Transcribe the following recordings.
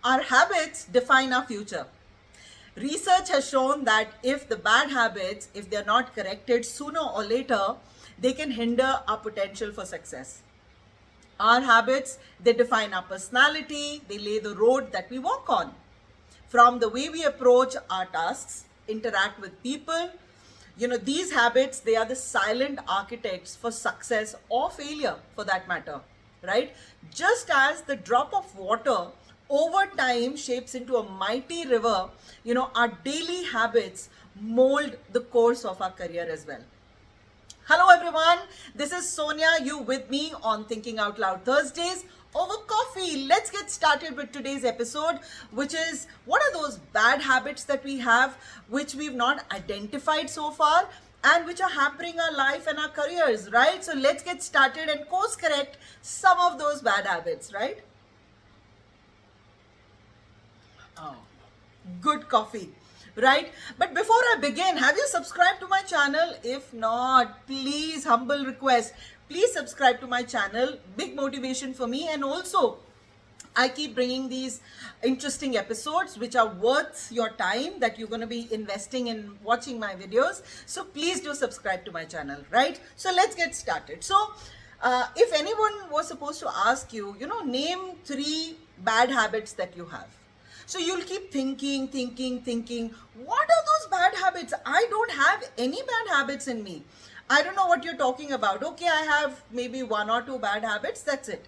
Our habits define our future. Research has shown that if the bad habits, if they're not corrected sooner or later, they can hinder our potential for success. Our habits, they define our personality, they lay the road that we walk on. From the way we approach our tasks, interact with people, these habits, they are the silent architects for success or failure for that matter, right? Just as the drop of water over time shapes into a mighty river, our daily habits mold the course of our career as well. Hello everyone, this is Sonia, you with me on Thinking Out Loud Thursdays over coffee. Let's get started with today's episode, which is what are those bad habits that we have which we've not identified so far and which are hampering our life and our careers, right? So let's get started and course correct some of those bad habits, right? Oh, good coffee, right? But before I begin, have you subscribed to my channel? If not, please, humble request, please subscribe to my channel. Big motivation for me. And also, I keep bringing these interesting episodes which are worth your time that you're going to be investing in watching my videos. So please do subscribe to my channel, right? So let's get started. So if anyone was supposed to ask you, name 3 bad habits that you have. So you'll keep thinking, what are those bad habits? I don't have any bad habits in me. I don't know what you're talking about. Okay, I have maybe 1 or 2 bad habits, that's it.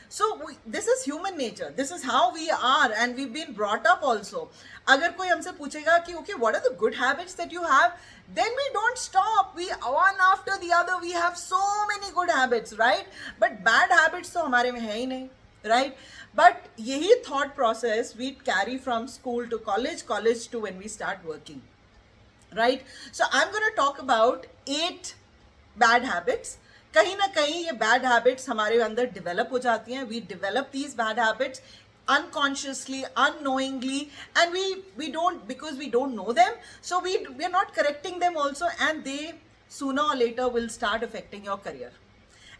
So this is human nature. This is how we are and we've been brought up also. अगर कोई हमसे पूछेगा कि okay, what are the good habits that you have? Then we don't stop. We one after the other, we have so many good habits, right? But bad habits तो हमारे में है ही नहीं, right? But यही thought process we carry from school to college to when we start working, right? So I'm going to talk about 8 bad habits. कहीं ना कहीं ये bad habits हमारे अंदर develop हो जाती हैं. We develop these bad habits unconsciously, unknowingly, and we don't, because we don't know them, so we're not correcting them also, and they sooner or later will start affecting your career.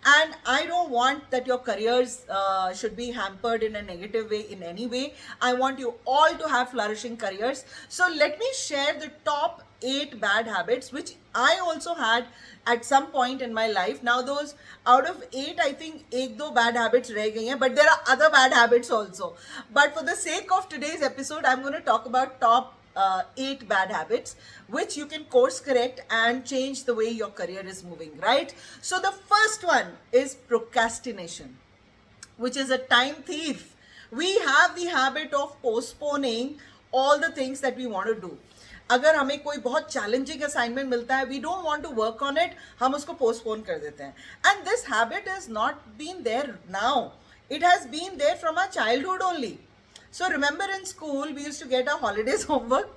And I don't want that your careers should be hampered in a negative way in any way. I want you all to have flourishing careers. So let me share the top 8 bad habits which I also had at some point in my life. Now those out of 8, I think 1-2 bad habits reh gayi hain, but there are other bad habits also. But for the sake of today's episode, I'm going to talk about top 8 bad habits which you can course correct and change the way your career is moving, right? So the first one is procrastination, which is a time thief. We have the habit of postponing all the things that we want to do. अगर हमें कोई बहुत challenging assignment मिलता है, we don't want to work on it, हम उसको postpone कर देते हैं. And this habit is not been there now, it has been there from our childhood only. So remember in school, we used to get our holidays homework,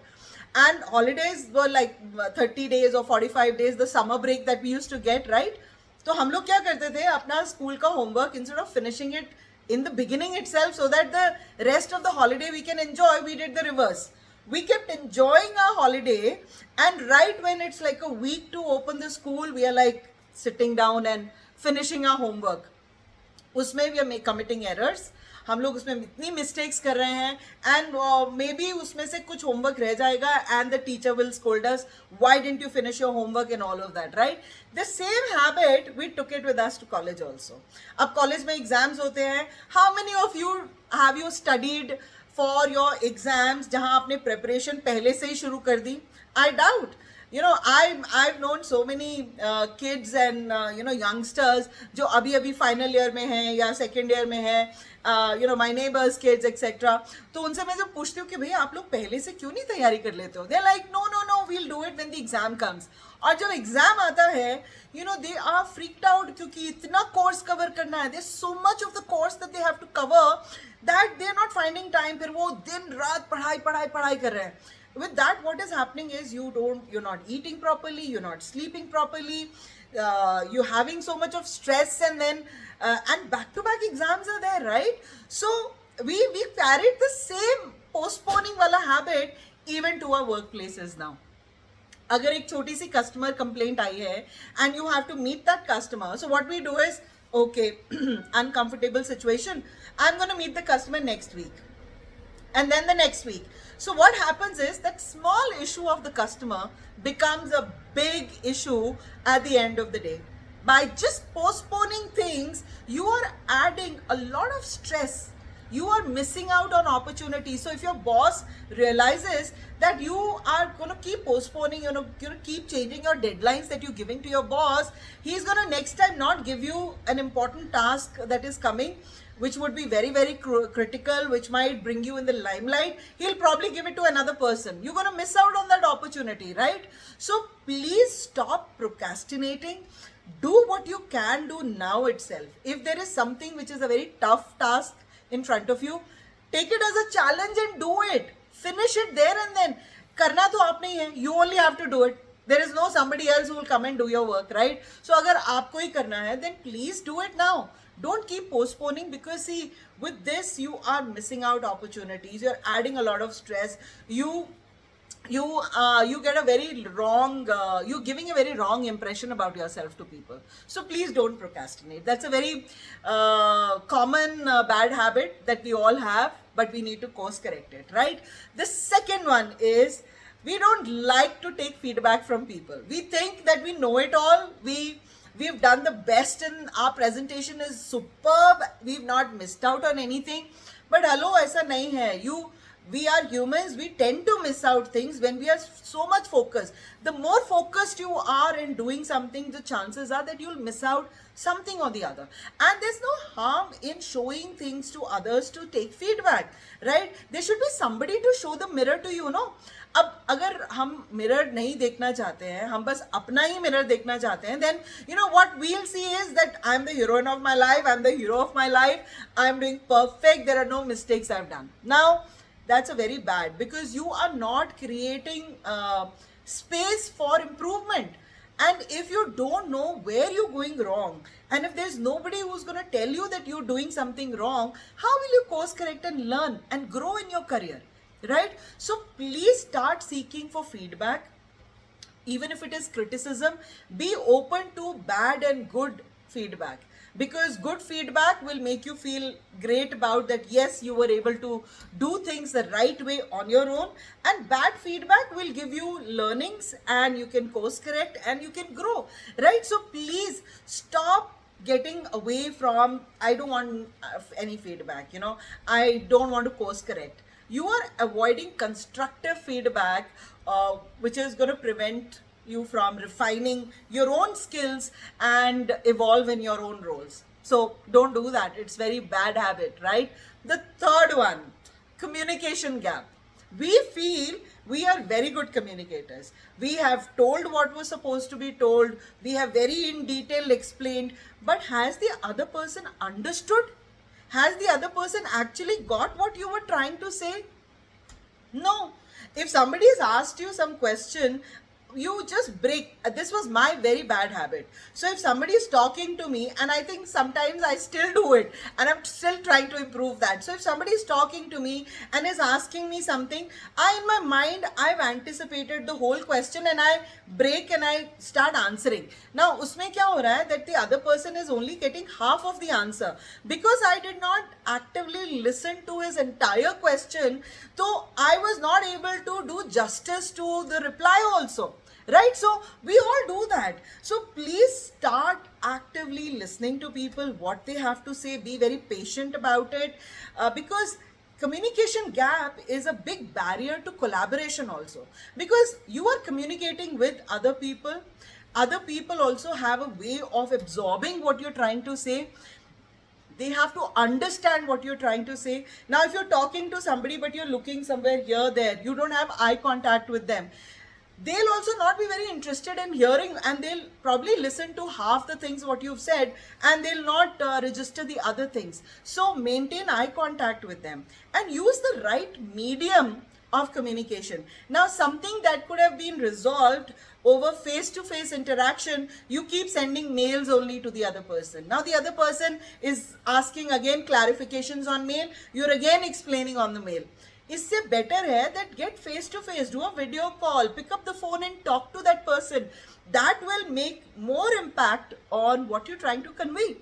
and holidays were like 30 days or 45 days, the summer break that we used to get, right? तो हम लोग क्या करते थे, अपना school का homework, instead of finishing it in the beginning itself so that the rest of the holiday we can enjoy, we did the reverse. We kept enjoying our holiday, and right when it's like a week to open the school, we are like sitting down and finishing our homework. उसमें we are committing errors. हम लोग उसमें इतनी mistakes कर रहे हैं, and may be उसमें से कुछ होमवर्क रह जाएगा and the teacher will scold us, why didn't you finish your homework and all of that, right? The same habit we took it with us to college also. अब college में exams होते हैं. How many of you have you studied for your exams जहां आपने preparation पहले से ही शुरू कर दी? I doubt. I've known so many kids and youngsters जो अभी फाइनल ईयर में हैं या सेकेंड ईयर में हैं, my neighbors kids etc. तो उनसे मैं जब पूछती हूँ कि भैया आप लोग पहले से क्यों नहीं तैयारी कर लेते हो, they're like no we'll do it when the exam comes. और जब एग्जाम आता है, they are freaked out क्योंकि इतना कोर्स कवर करना है. there's so much of the course that they have to cover that they are not finding time. फिर वो दिन रात पढ़ाई कर रहे हैं. With that, what is happening is you're not eating properly, you're not sleeping properly, you're having so much of stress, and then and back-to-back exams are there, right? So we carried the same postponing wala habit even to our workplaces now. अगर एक छोटी सी customer complaint आई है and you have to meet that customer, so what we do is, okay, uncomfortable situation, I'm going to meet the customer next week. and then the next week. So what happens is that small issue of the customer becomes a big issue at the end of the day. By just postponing things, you are adding a lot of stress. You are missing out on opportunities. So if your boss realizes that you are going to keep postponing, you know, keep changing your deadlines that you're giving to your boss, he's going to next time not give you an important task that is coming, which would be very, very critical, which might bring you in the limelight. He'll probably give it to another person. You're going to miss out on that opportunity, right? So please stop procrastinating. Do what you can do now itself. If there is something which is a very tough task in front of you, take it as a challenge and do it. Finish it there and then. Karna to aap nahi hai. You only have to do it. There is no somebody else who will come and do your work, right? So agar aapko hi karna hai, then please do it now. Don't keep postponing, because see, with this you are missing out opportunities. You're adding a lot of stress. You get a very wrong, you're giving a very wrong impression about yourself to people. So please don't procrastinate. That's a very common bad habit that we all have, but we need to course correct it, right? The second one is, we don't like to take feedback from people. We think that we know it all. We've done the best and our presentation is superb. We've not missed out on anything. But hello, aisa nahi hai. We are humans. We tend to miss out things when we are so much focused. The more focused you are in doing something, the chances are that you'll miss out something or the other. And there's no harm in showing things to others to take feedback, right? There should be somebody to show the mirror to you, no? अब अगर हम mirror नहीं देखना चाहते हैं, हम बस अपना ही मिरर देखना चाहते हैं, then you know what we'll see is that I'm the heroine of my life, I'm the hero of my life, I'm doing perfect, there are no mistakes I've done. Now that's a very bad, because you are not creating space for improvement. And if you don't know where you're going wrong, and if there's nobody who's going to tell you that you're doing something wrong, how will you course correct and learn and grow in your career, right? So please start seeking for feedback. Even if it is criticism, be open to bad and good feedback, because good feedback will make you feel great about that, yes, you were able to do things the right way on your own, and bad feedback will give you learnings and you can course correct and you can grow, right? So please stop getting away from, I don't want any feedback, you know, I don't want to course correct. You are avoiding constructive feedback, which is going to prevent you from refining your own skills and evolve in your own roles. So don't do that. It's very bad habit, right? The third one, communication gap. We feel we are very good communicators. We have told what was supposed to be told. We have very in detail explained. But has the other person understood? Has the other person actually got what you were trying to say? No. If somebody has asked you some question, you just break. This was my very bad habit. So if somebody is talking to me, and I think sometimes I still do it, and I'm still trying to improve that. So if somebody is talking to me and is asking me something, in my mind, I've anticipated the whole question and I break and I start answering. Now, usme kya ho raha hai that the other person is only getting half of the answer, because I did not actively listen to his entire question. So I was not able to do justice to the reply also. Right? So we all do that. So please start actively listening to people, what they have to say. Be very patient about it, because communication gap is a big barrier to collaboration also. Because you are communicating with other people. Other people also have a way of absorbing what you're trying to say. They have to understand what you're trying to say. Now, if you're talking to somebody, but you're looking somewhere here, there, you don't have eye contact with them, they'll also not be very interested in hearing, and they'll probably listen to half the things what you've said, and they'll not register the other things. So maintain eye contact with them and use the right medium of communication. Now, something that could have been resolved over face-to-face interaction, you keep sending mails only to the other person. Now the other person is asking again clarifications on mail, you're again explaining on the mail. इससे better है that get face to face, do a video call, pick up the phone and talk to that person. That will make more impact on what you're trying to convey.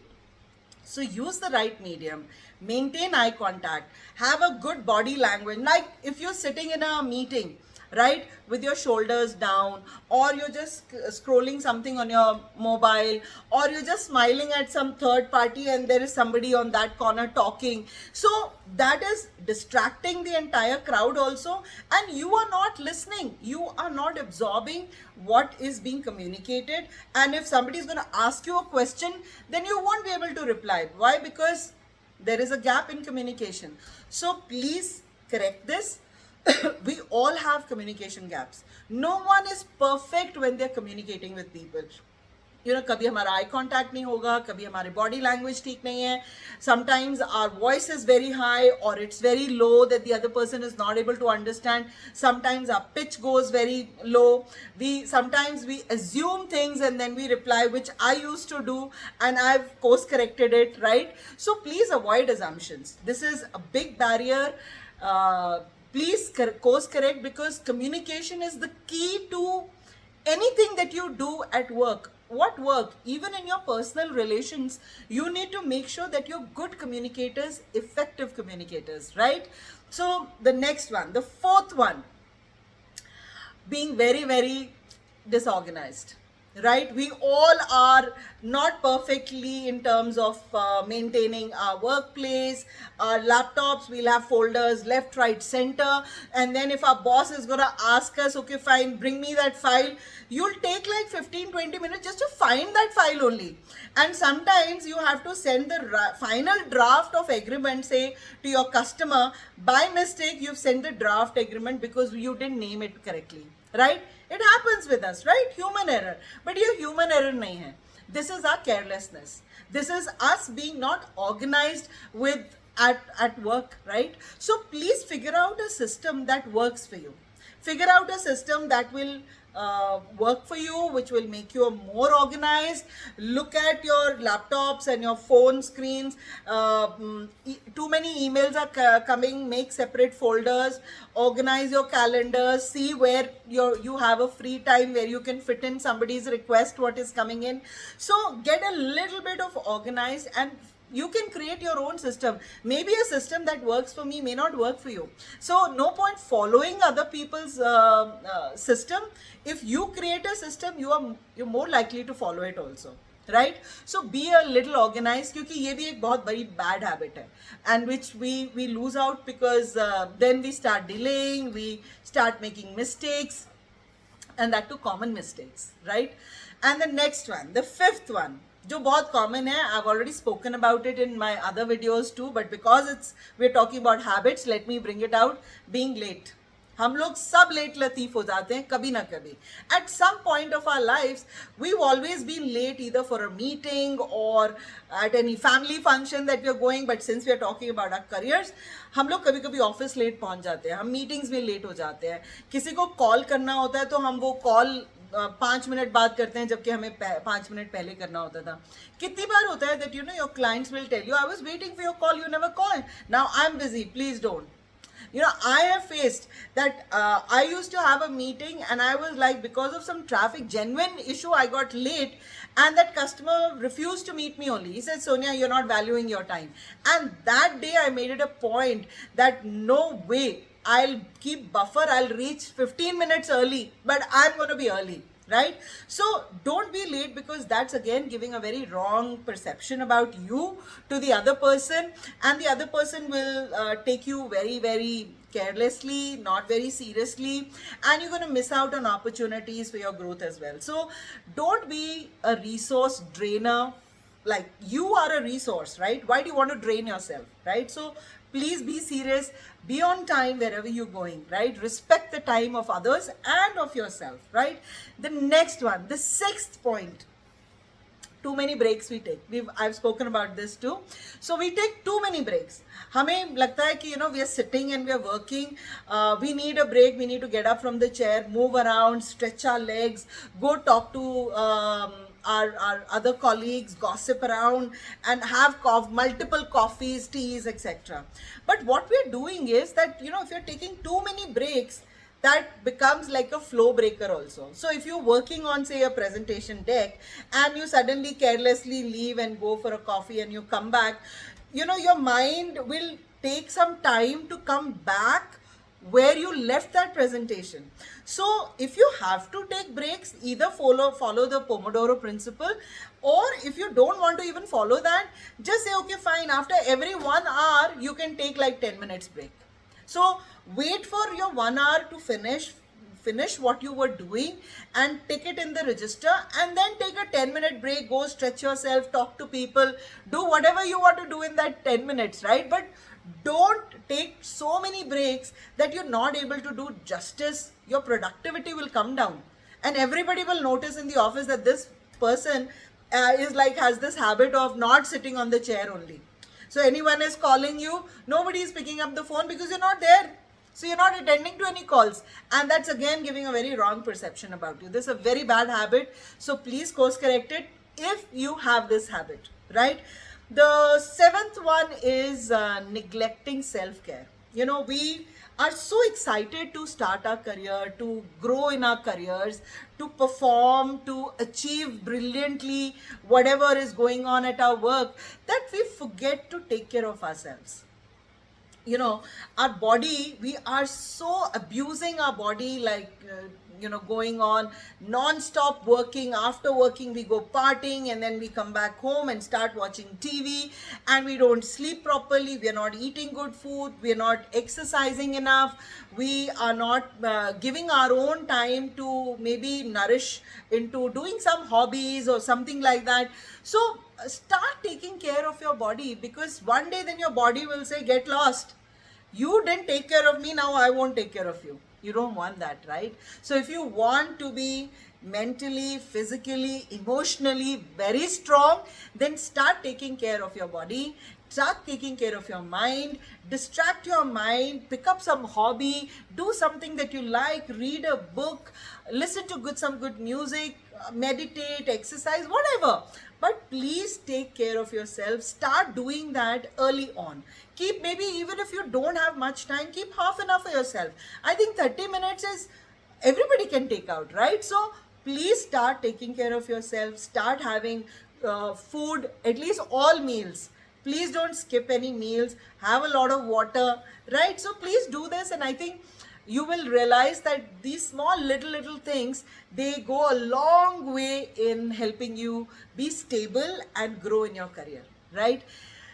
So use the right medium, maintain eye contact, have a good body language. Like if you're sitting in a meeting, right, with your shoulders down, or you're just scrolling something on your mobile, or you're just smiling at some third party and there is somebody on that corner talking. So that is distracting the entire crowd also, and you are not listening, you are not absorbing what is being communicated. And if somebody is going to ask you a question, then you won't be able to reply. Why? Because there is a gap in communication. So please correct this. We all have communication gaps. No one is perfect when they're communicating with people. कभी हमारा eye contact नहीं होगा, कभी हमारी body language ठीक नहीं है. Sometimes our voice is very high or it's very low that the other person is not able to understand. Sometimes our pitch goes very low. Sometimes we assume things and then we reply, which I used to do, and I've course corrected it, right? So please avoid assumptions. This is a big barrier. Please course correct, because communication is the key to anything that you do at work. What work? Even in your personal relations, you need to make sure that you're good communicators, effective communicators, right? So the next one, the fourth one, being very, very disorganized. Right? We all are not perfectly in terms of maintaining our workplace, our laptops. We'll have folders left, right, center. And then if our boss is going to ask us, okay, fine, bring me that file, you'll take like 15-20 minutes just to find that file only. And sometimes you have to send the final draft of agreement, say, to your customer. By mistake, you've sent the draft agreement because you didn't name it correctly. Right? It happens with us, right? Human error. But ये human error नहीं है. This is our carelessness. This is us being not organized at work, right? So please figure out a system that works for you. Figure out a system that will work for you, which will make you more organized. Look at your laptops and your phone screens. Too many emails are coming. Make separate folders. Organize your calendars. See where you have a free time where you can fit in somebody's request, what is coming in. So get a little bit of organized, and you can create your own system. Maybe a system that works for me may not work for you. So no point following other people's system. If you create a system, you're more likely to follow it also. Right? So be a little organized, क्योंकि ये भी एक बहुत बड़ी bad habit है, and which we lose out because then we start delaying, we start making mistakes, and that too common mistakes, right? And the next one, the fifth one, जो बहुत common है, I've already spoken about it in my other videos too, but because we're talking about habits, let me bring it out. Being late. हम लोग सब late Latif हो जाते हैं कभी ना कभी. At some point of our lives, we've always been late either for a meeting or at any family function that we're going. But since we're talking about our careers, हम लोग कभी कभी ऑफिस लेट पहुंच जाते हैं, हम meetings में late हो जाते हैं. किसी को कॉल करना होता है तो हम वो कॉल 5 मिनट बाद करते हैं, जबकि हमें 5 मिनट पहले करना होता था. कितनी बार होता है that your clients will tell you, I was waiting for your call, you never called, now I'm busy, please don't. I have faced that. I used to have a meeting and I was like, because of some traffic genuine issue, I got late, and that customer refused to meet me only. He said, Sonia, you're not valuing your time. And that day I made it a point that no way, I'll keep buffer, I'll reach 15 minutes early, but I'm going to be early. Right? So don't be late, because that's again giving a very wrong perception about you to the other person, and the other person will take you very, very carelessly, not very seriously, and you're going to miss out on opportunities for your growth as well. So don't be a resource drainer. Like, you are a resource, right? Why do you want to drain yourself, right? So please be serious, be on time wherever you're going, right? Respect the time of others and of yourself, right? The next one, the sixth point, too many breaks we take. I've spoken about this too. So we take too many breaks. हमें लगता है कि we are sitting and we are working. We need a break. We need to get up from the chair, move around, stretch our legs, go talk to our other colleagues, gossip around, and have multiple coffees, teas, etc. But what we're doing is that, if you're taking too many breaks, that becomes like a flow breaker also. So if you're working on, say, a presentation deck, and you suddenly carelessly leave and go for a coffee and you come back, your mind will take some time to come back where you left that presentation. So if you have to take breaks, either follow the Pomodoro principle, or if you don't want to even follow that, just say, okay, fine, after every 1 hour you can take like 10 minutes break. So wait for your 1 hour to finish what you were doing and take it in the register, and then take a 10-minute break, go stretch yourself, talk to people, do whatever you want to do in that 10 minutes, right? But don't take so many breaks that you're not able to do justice. Your productivity will come down, and everybody will notice in the office that this person has this habit of not sitting on the chair only. So anyone is calling you, nobody is picking up the phone because you're not there. So you're not attending to any calls, and that's again giving a very wrong perception about you. This is a very bad habit. So please course correct it if you have this habit, right? The seventh one is neglecting self-care. We are so excited to start our career, to grow in our careers, to perform, to achieve brilliantly whatever is going on at our work, that we forget to take care of ourselves. Our body, we are so abusing our body, like, going on non-stop working. After working, we go partying, and then we come back home and start watching TV, and we don't sleep properly. We are not eating good food. We are not exercising enough. We are not giving our own time to maybe nourish into doing some hobbies or something like that. So start taking care of your body, because one day then your body will say, get lost. You didn't take care of me, now I won't take care of you. You don't want that, right? So if you want to be mentally, physically, emotionally very strong, then start taking care of your body, start taking care of your mind, distract your mind, pick up some hobby, do something that you like, read a book, listen to some good music, meditate, exercise, whatever. But please take care of yourself. Start doing that early on. Keep, maybe even if you don't have much time, keep half an hour for yourself. I think 30 minutes is, everybody can take out, right? So please start taking care of yourself. Start having food, at least all meals. Please don't skip any meals. Have a lot of water, right? So please do this, and I think you will realize that these small little things, they go a long way in helping you be stable and grow in your career, right?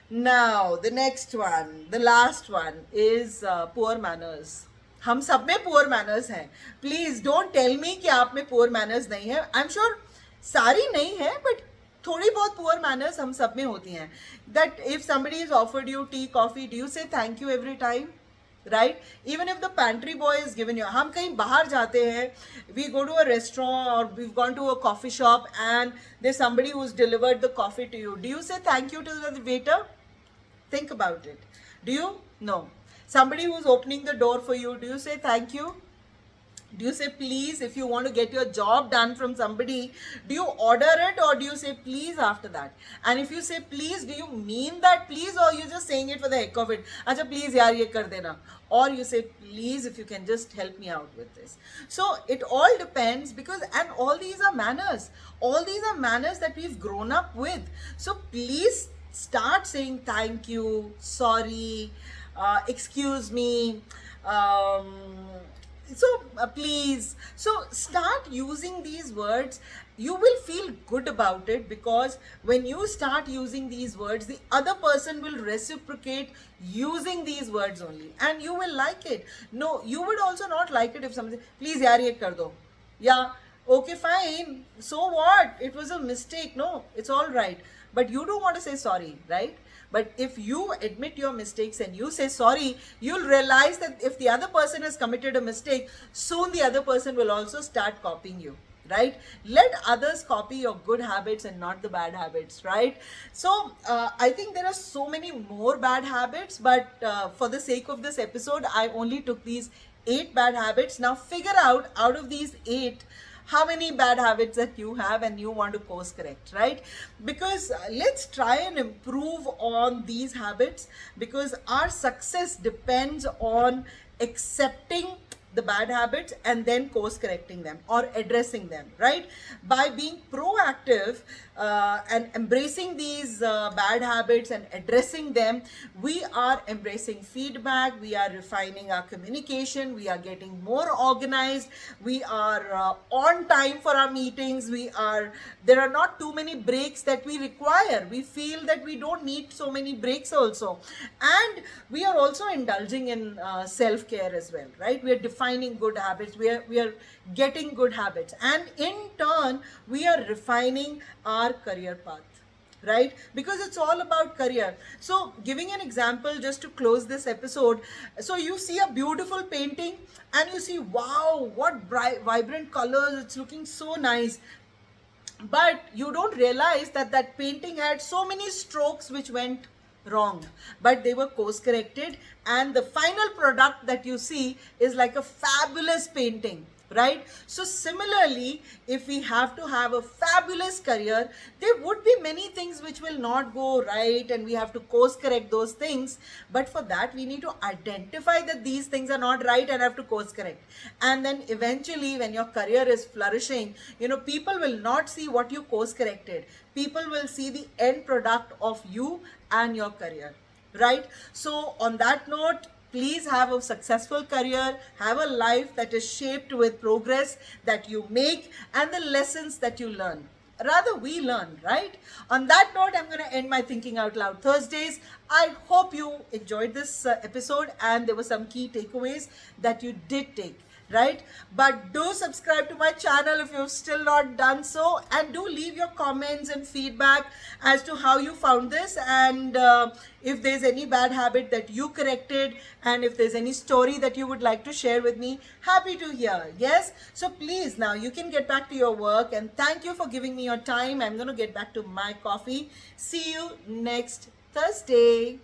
Now, the next one, the last one is poor manners. हम सब में poor manners हैं. Please don't tell me कि आप में poor manners नहीं है. I'm sure सारी नहीं है, but थोड़ी बहुत poor manners हम सब में होती हैं. That if somebody has offered you tea, coffee, do you say thank you every time? Right? Even if the pantry boy is given you, हम कहीं बाहर जाते हैं, we go to a restaurant or we've gone to a coffee shop and there's somebody who's delivered the coffee to you. Do you say thank you to the waiter? Think about it. Do you? No. Somebody who's opening the door for you, do you say thank you? Do you say please if you want to get your job done from somebody? Do you order it or do you say please after that? And if you say please, do you mean that please or you're just saying it for the heck of it? Acha please yaar ye kar dena. Or you say please if you can just help me out with this. So it all depends, because, and all these are manners. All these are manners that we've grown up with. So please start saying thank you, sorry, excuse me, please. So start using these words. You will feel good about it, because when you start using these words, the other person will reciprocate using these words only, and you will like it. No, you would also not like it if somebody, please yaar ye kar do. Yeah, okay, fine. So what? It was a mistake. No, it's all right. But you don't want to say sorry, right? But if you admit your mistakes and you say sorry, you'll realize that if the other person has committed a mistake, soon the other person will also start copying you, right? Let others copy your good habits and not the bad habits, right? So I think there are so many more bad habits, but for the sake of this episode, I only took these 8 bad habits. Now figure out of these 8, how many bad habits that you have and you want to course correct, right? Because let's try and improve on these habits, because our success depends on accepting the bad habits and then course correcting them or addressing them, right? By being proactive and embracing these bad habits and addressing them, we are embracing feedback, we are refining our communication, we are getting more organized, we are on time for our meetings, there are not too many breaks that we require. We feel that we don't need so many breaks also. And we are also indulging in self-care as well, right? We are defining good habits, we are getting good habits, and in turn we are refining our career path, right? Because it's all about career. So giving an example just to close this episode, so you see a beautiful painting and you see, wow, what bright vibrant colors, it's looking so nice, but you don't realize that that painting had so many strokes which went wrong, but they were course corrected, and the final product that you see is like a fabulous painting, right? So similarly, if we have to have a fabulous career, there would be many things which will not go right and we have to course correct those things, but for that we need to identify that these things are not right and have to course correct. And then eventually when your career is flourishing, people will not see what you course corrected, people will see the end product of you and your career, right? So on that note, please have a successful career, have a life that is shaped with progress that you make and the lessons that you learn. Rather, we learn, right? On that note, I'm going to end my Thinking Out Loud Thursdays. I hope you enjoyed this episode and there were some key takeaways that you did take, right? But do subscribe to my channel if you've still not done so, and do leave your comments and feedback as to how you found this, and if there's any bad habit that you corrected, and if there's any story that you would like to share with me, happy to hear. Yes, so please, now you can get back to your work, and thank you for giving me your time. I'm going to get back to my coffee. See you next Thursday.